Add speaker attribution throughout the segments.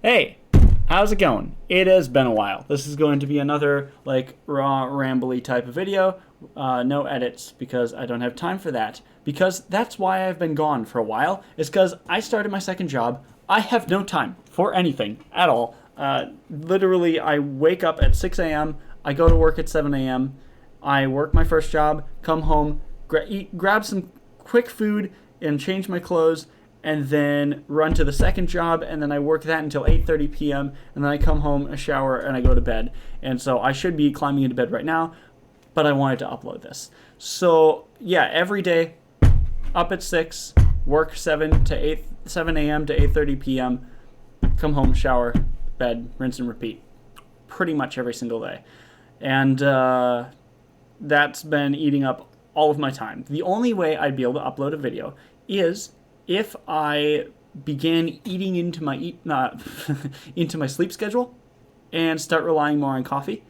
Speaker 1: Hey, how's it going? It has been a while. This is going to be another raw, rambly type of video. No edits because I don't have time for that. Because that's why I've been gone for a while. Is because I started my second job. I have no time for anything at all. Literally, I wake up at 6 a.m. I go to work at 7 a.m. I work my first job, come home, grab some quick food, and change my clothes, and then run to the second job, and then I work that until 8:30 p.m., and then I come home, a shower, and I go to bed. And so I should be climbing into bed right now, but I wanted to upload this. So yeah, every day, up at 6, work 7 a.m. to 8:30 p.m., come home, shower, bed, rinse and repeat. Pretty much every single day. And that's been eating up all of my time. The only way I'd be able to upload a video is if I began eating into my into my sleep schedule and start relying more on coffee,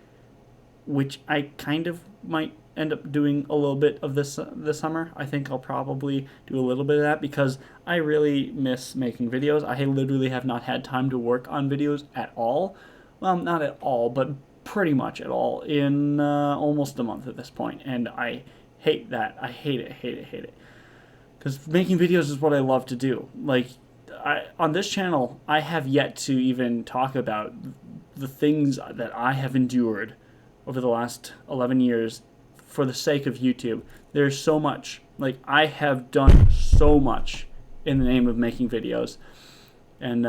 Speaker 1: which I kind of might end up doing a little bit of this summer. I think I'll probably do a little bit of that because I really miss making videos. I literally have not had time to work on videos at all. Well, not at all, but pretty much at all in almost a month at this point, and I hate that. I hate it. Because making videos is what I love to do. On this channel, I have yet to even talk about the things that I have endured over the last 11 years for the sake of YouTube. There's so much. I have done so much in the name of making videos. And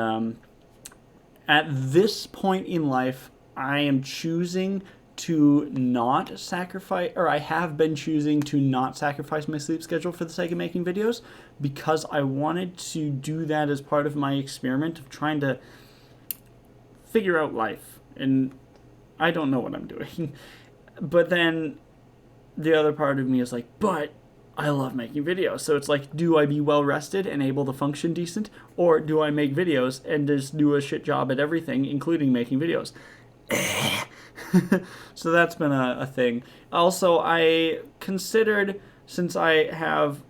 Speaker 1: at this point in life, I am choosing to not sacrifice, or I have been choosing to not sacrifice my sleep schedule for the sake of making videos, because I wanted to do that as part of my experiment of trying to figure out life. And I don't know what I'm doing. But then the other part of me is like, but I love making videos. So it's like, do I be well rested and able to function decent? Or do I make videos and just do a shit job at everything, including making videos? So that's been a thing. Also, I considered, since I have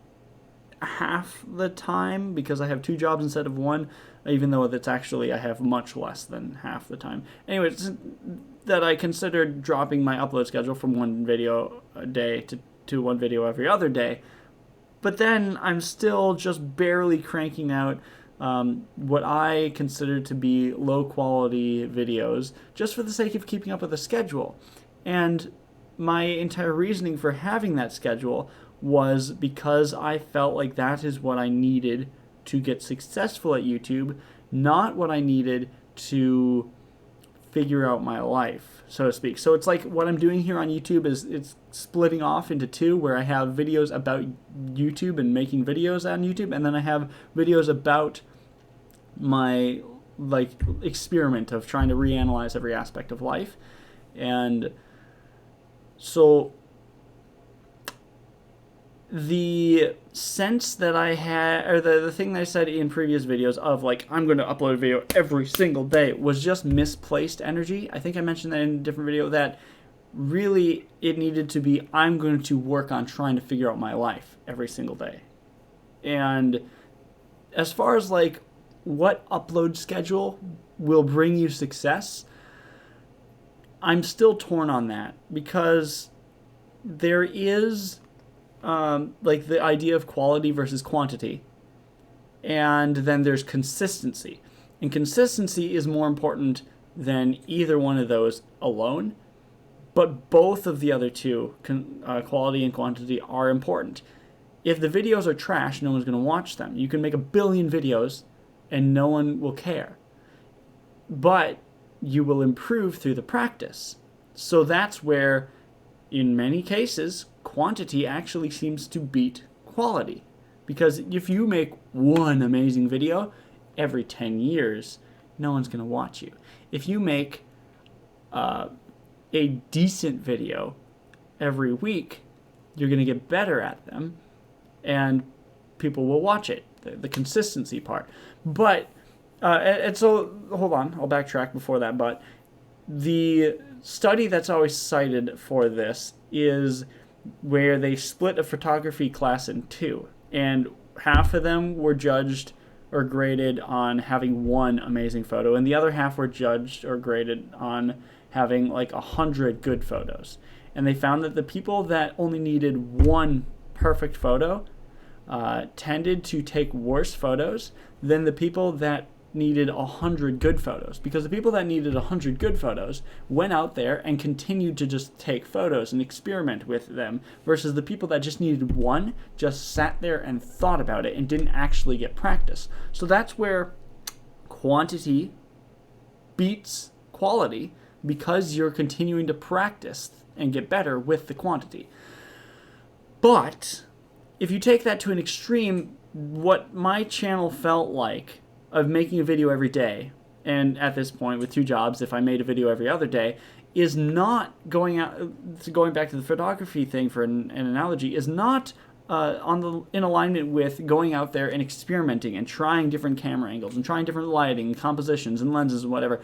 Speaker 1: half the time, because I have 2 jobs instead of 1, even though that's actually, I have much less than half the time. Anyways, that I considered dropping my upload schedule from 1 video a day to 1 video every other day. But then I'm still just barely cranking out what I consider to be low quality videos just for the sake of keeping up with the schedule. And my entire reasoning for having that schedule was because I felt like that is what I needed to get successful at YouTube, not what I needed to figure out my life, so to speak. So it's like what I'm doing here on YouTube is it's splitting off into 2, where I have videos about YouTube and making videos on YouTube, and then I have videos about my experiment of trying to reanalyze every aspect of life. And so the sense that I had, or the thing that I said in previous videos of I'm going to upload a video every single day, was just misplaced energy. I think I mentioned that in a different video, that really it needed to be, I'm going to work on trying to figure out my life every single day. And as far as what upload schedule will bring you success, I'm still torn on that, because there is the idea of quality versus quantity, and then there's consistency. And consistency is more important than either one of those alone, but both of the other two, quality and quantity, are important. If the videos are trash, no one's going to watch them. You can make 1 billion videos and no one will care. But you will improve through the practice. So that's where, in many cases, quantity actually seems to beat quality. Because if you make 1 amazing video every 10 years, no one's going to watch you. If you make a decent video every week, you're going to get better at them, and people will watch it. The consistency part. But, and so, hold on, I'll backtrack before that, but the study that's always cited for this is where they split a photography class in 2, and half of them were judged or graded on having one amazing photo, and the other half were judged or graded on having like 100 good photos. And they found that the people that only needed one perfect photo tended to take worse photos than the people that needed 100 good photos, because the people that needed 100 good photos went out there and continued to just take photos and experiment with them, versus the people that just needed one just sat there and thought about it and didn't actually get practice. So that's where quantity beats quality, because you're continuing to practice and get better with the quantity. But if you take that to an extreme, what my channel felt like of making a video every day, and at this point with 2 jobs, if I made a video every other day, is not going back to the photography thing for an analogy, is not in alignment with going out there and experimenting and trying different camera angles and trying different lighting and compositions and lenses and whatever.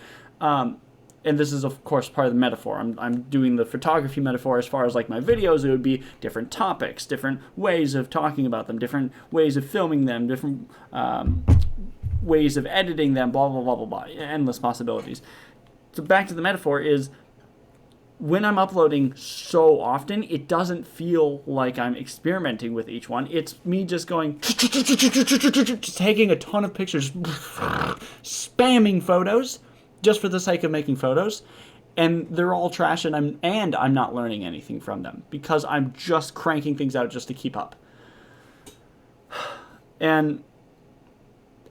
Speaker 1: And this is, of course, part of the metaphor. I'm doing the photography metaphor as far as like my videos. It would be different topics, different ways of talking about them, different ways of filming them, different ways of editing them, blah, blah, blah, blah, blah. Endless possibilities. So back to the metaphor is, when I'm uploading so often, it doesn't feel like I'm experimenting with each one. It's me just going, just taking a ton of pictures, spamming photos, just for the sake of making photos, and they're all trash, and I'm not learning anything from them, because I'm just cranking things out just to keep up. And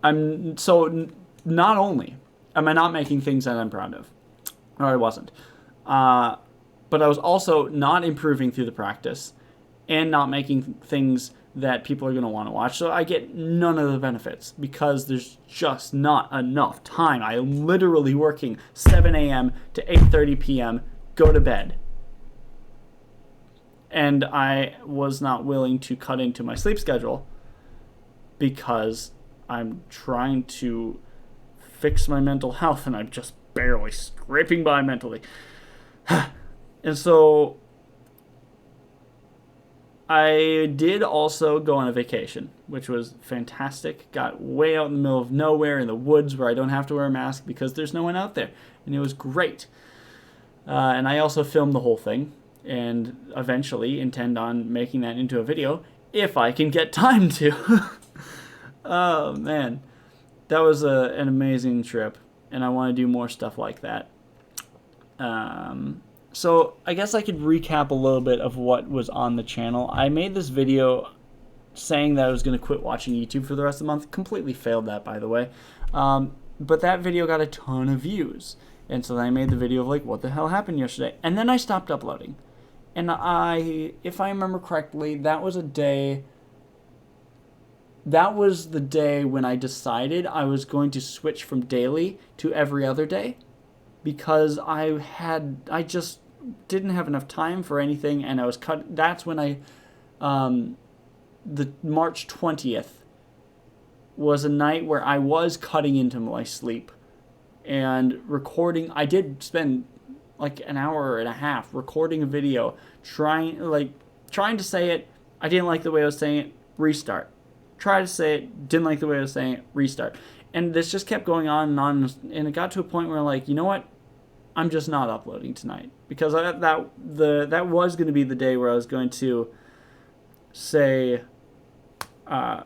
Speaker 1: not only am I not making things that I'm proud of, or I wasn't, but I was also not improving through the practice, and not making things that people are going to want to watch. So I get none of the benefits, because there's just not enough time. I'm literally working 7 a.m. to 8:30 p.m., go to bed. And I was not willing to cut into my sleep schedule, because I'm trying to fix my mental health, and I'm just barely scraping by mentally. And so I did also go on a vacation, which was fantastic. Got way out in the middle of nowhere in the woods where I don't have to wear a mask because there's no one out there. And it was great. And I also filmed the whole thing, and eventually intend on making that into a video if I can get time to. Oh, man. That was an amazing trip, and I want to do more stuff like that. So I guess I could recap a little bit of what was on the channel. I made this video saying that I was going to quit watching YouTube for the rest of the month. Completely failed that, by the way. But that video got a ton of views. And so then I made the video of like, what the hell happened yesterday? And then I stopped uploading. And if I remember correctly, that was the day when I decided I was going to switch from daily to every other day, because I just didn't have enough time for anything, and I was cut. That's when the March 20th was a night where I was cutting into my sleep and recording. I did spend like an hour and a half recording a video, trying to say it. I didn't like the way I was saying it. Restart. Try to say it. Didn't like the way I was saying it. Restart. And this just kept going on and on, and it got to a point where, like, you know what? I'm just not uploading tonight, because that was going to be the day where I was going to say, or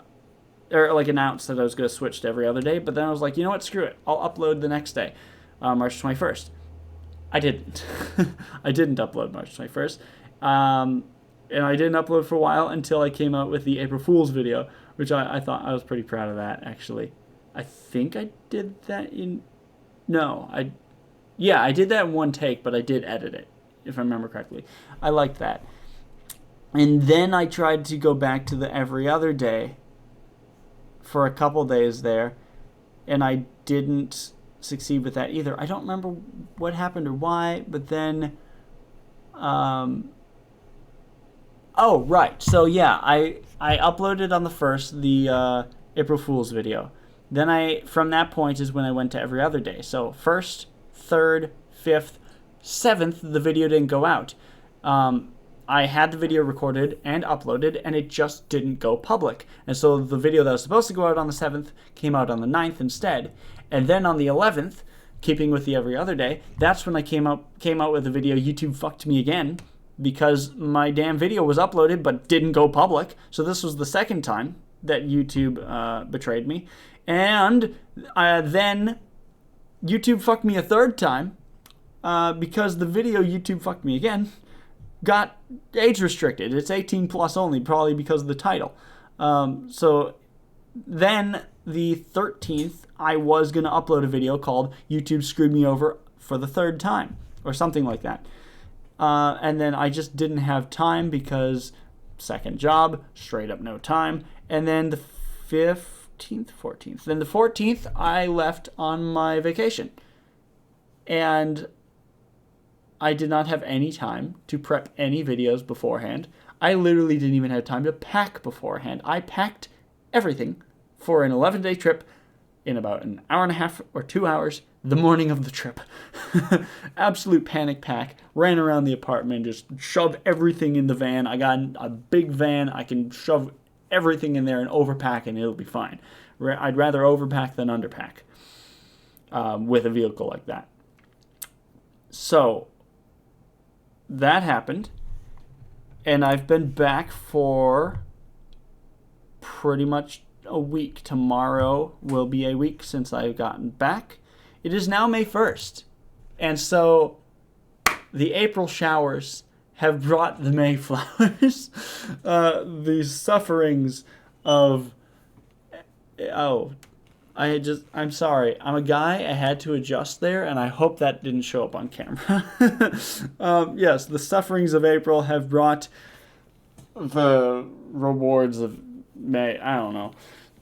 Speaker 1: like announce that I was going to switch to every other day. But then I was like, you know what? Screw it. I'll upload the next day, March 21st. I didn't. I didn't upload March 21st. And I didn't upload for a while until I came out with the April Fool's video, which I thought I was pretty proud of that, actually. I think I did that I did that in one take, but I did edit it, if I remember correctly. I liked that. And then I tried to go back to the every other day for a couple days there, and I didn't succeed with that either. I don't remember what happened or why, but then oh, right. So yeah, I uploaded on the 1st the April Fool's video. Then from that point is when I went to every other day. So 1st, 3rd, 5th, 7th, the video didn't go out. I had the video recorded and uploaded, and it just didn't go public. And so the video that was supposed to go out on the 7th came out on the 9th instead. And then on the 11th, keeping with the every other day, that's when I came out with the video YouTube fucked me again, because my damn video was uploaded but didn't go public. So this was the second time that YouTube betrayed me. And then YouTube fucked me a third time because the video YouTube fucked me again got age restricted. It's 18 plus only, probably because of the title. So then the 13th, I was going to upload a video called YouTube Screwed Me Over for the Third Time, or something like that. And then I just didn't have time because second job, straight up no time. And then the 14th. Then the 14th, I left on my vacation. And I did not have any time to prep any videos beforehand. I literally didn't even have time to pack beforehand. I packed everything for an 11-day trip in about an hour and a half or 2 hours the morning of the trip. Absolute panic pack. Ran around the apartment, just shoved everything in the van. I got a big van. I can shove everything in there and overpack and it'll be fine. I'd rather overpack than underpack with a vehicle like that. So that happened, and I've been back for pretty much a week. Tomorrow will be a week since I've gotten back. It is now May 1st, and so the April showers have brought the May flowers. The sufferings of... I'm sorry. I'm a guy. I had to adjust there, and I hope that didn't show up on camera. Yes, the sufferings of April have brought the rewards of May. I don't know.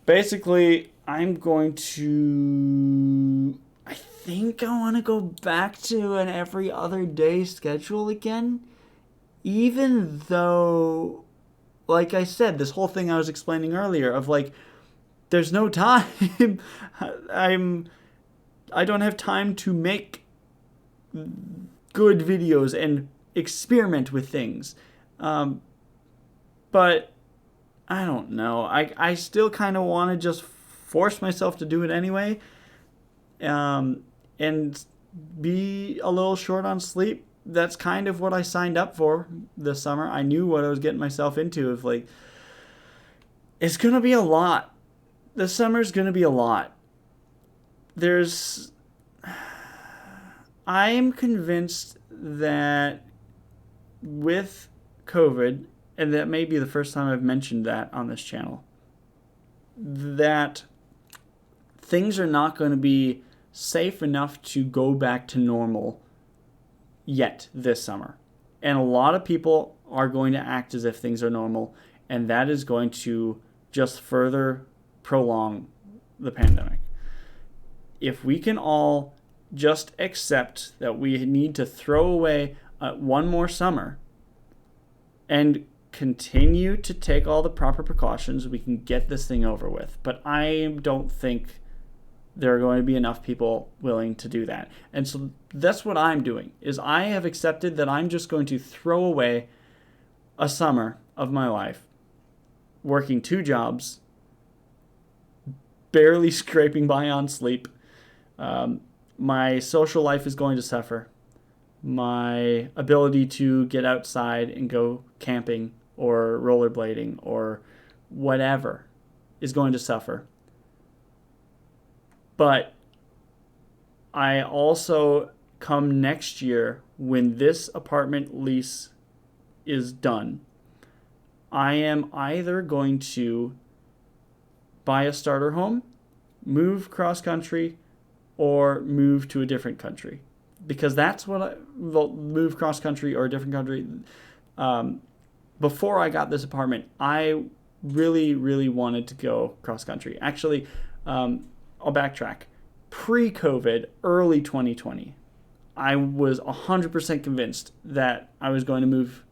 Speaker 1: Basically, I'm going to... I think I want to go back to an every other day schedule again. Even though, like I said, this whole thing I was explaining earlier of like, there's no time. I don't have time to make good videos and experiment with things. But I don't know. I still kind of want to just force myself to do it anyway. And be a little short on sleep. That's kind of what I signed up for this summer. I knew what I was getting myself into. Of like, it's going to be a lot. This summer's going to be a lot. I'm convinced that with COVID, and that may be the first time I've mentioned that on this channel, that things are not going to be safe enough to go back to normal yet this summer. And a lot of people are going to act as if things are normal, and that is going to just further prolong the pandemic. If we can all just accept that we need to throw away one more summer and continue to take all the proper precautions, we can get this thing over with. But I don't think there are going to be enough people willing to do that. And so that's what I'm doing, is I have accepted that I'm just going to throw away a summer of my life working 2 jobs, barely scraping by on sleep. My social life is going to suffer. My ability to get outside and go camping or rollerblading or whatever is going to suffer. But I also, come next year, when this apartment lease is done, I am either going to buy a starter home, move cross country, or move to a different country. Because that's what move cross country or a different country. Before I got this apartment, I really, really wanted to go cross country. Actually, I'll backtrack. Pre-COVID, early 2020, I was 100% convinced that I was going to move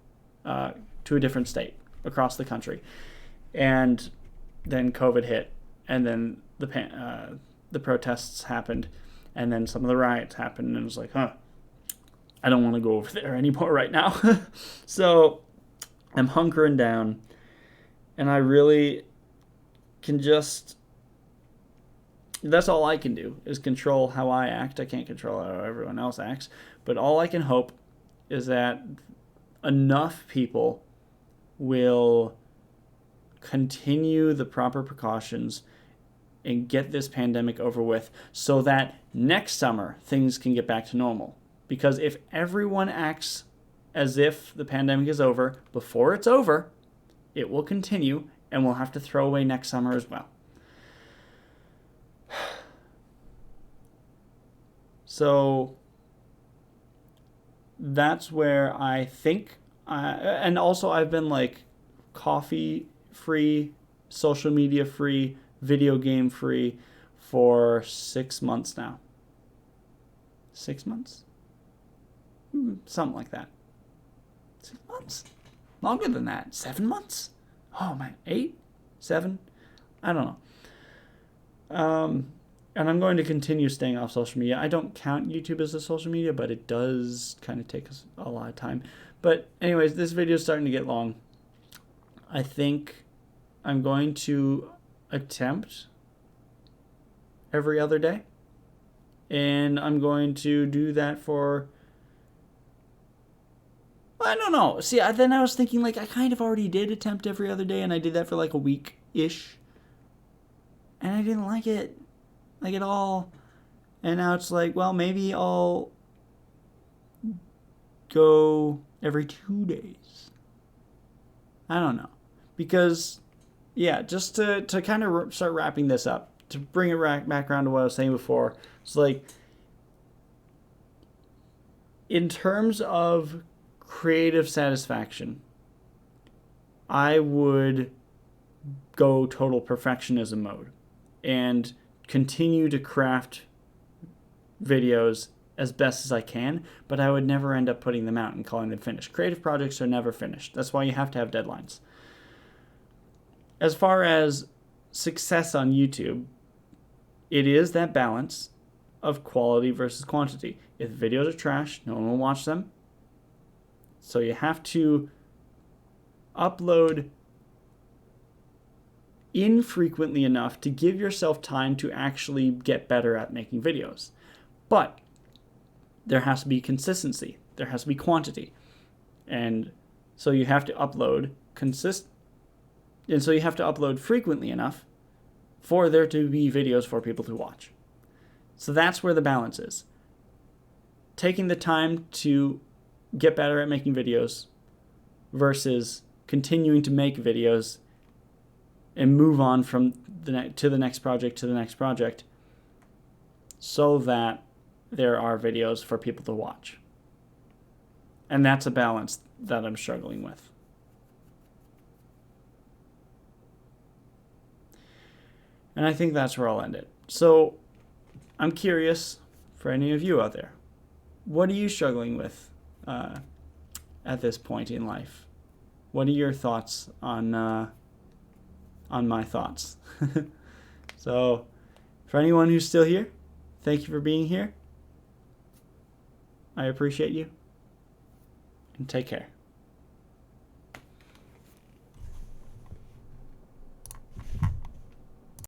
Speaker 1: to a different state across the country. And then COVID hit, and then the protests happened, and then some of the riots happened, and it was like, I don't want to go over there anymore right now. So I'm hunkering down, and I really can just. That's all I can do is control how I act. I can't control how everyone else acts, but all I can hope is that enough people will continue the proper precautions and get this pandemic over with so that next summer things can get back to normal. Because if everyone acts as if the pandemic is over before it's over, it will continue and we'll have to throw away next summer as well. So that's where I think, and also I've been like coffee free, social media free, video game free for 6 months now. 6 months? Something like that. 6 months? Longer than that. 7 months? Oh man, 8? 7? I don't know. And I'm going to continue staying off social media. I don't count YouTube as a social media, but it does kind of take us a lot of time. But anyways, this video is starting to get long. I think I'm going to attempt every other day. And I'm going to do that for... I don't know. See, then I was thinking, like, I kind of already did attempt every other day, and I did that for like a week-ish. And I didn't like it. Like at all. And now it's like, well, maybe I'll go every 2 days. I don't know. Because, yeah, just to kind of start wrapping this up, to bring it back around to what I was saying before, it's like, in terms of creative satisfaction, I would go total perfectionism mode and continue to craft videos as best as I can, but I would never end up putting them out and calling them finished. Creative projects are never finished. That's why you have to have deadlines. As far as success on YouTube, it is that balance of quality versus quantity. If videos are trash, no one will watch them. So you have to upload infrequently enough to give yourself time to actually get better at making videos. But there has to be consistency. There has to be quantity. And so you have to upload frequently enough for there to be videos for people to watch. So that's where the balance is. Taking the time to get better at making videos versus continuing to make videos and move on from to the next project so that there are videos for people to watch. And that's a balance that I'm struggling with. And I think that's where I'll end it. So I'm curious for any of you out there. What are you struggling with at this point in life? What are your thoughts on my thoughts? So for anyone who's still here, thank you for being here. I appreciate you. And take care.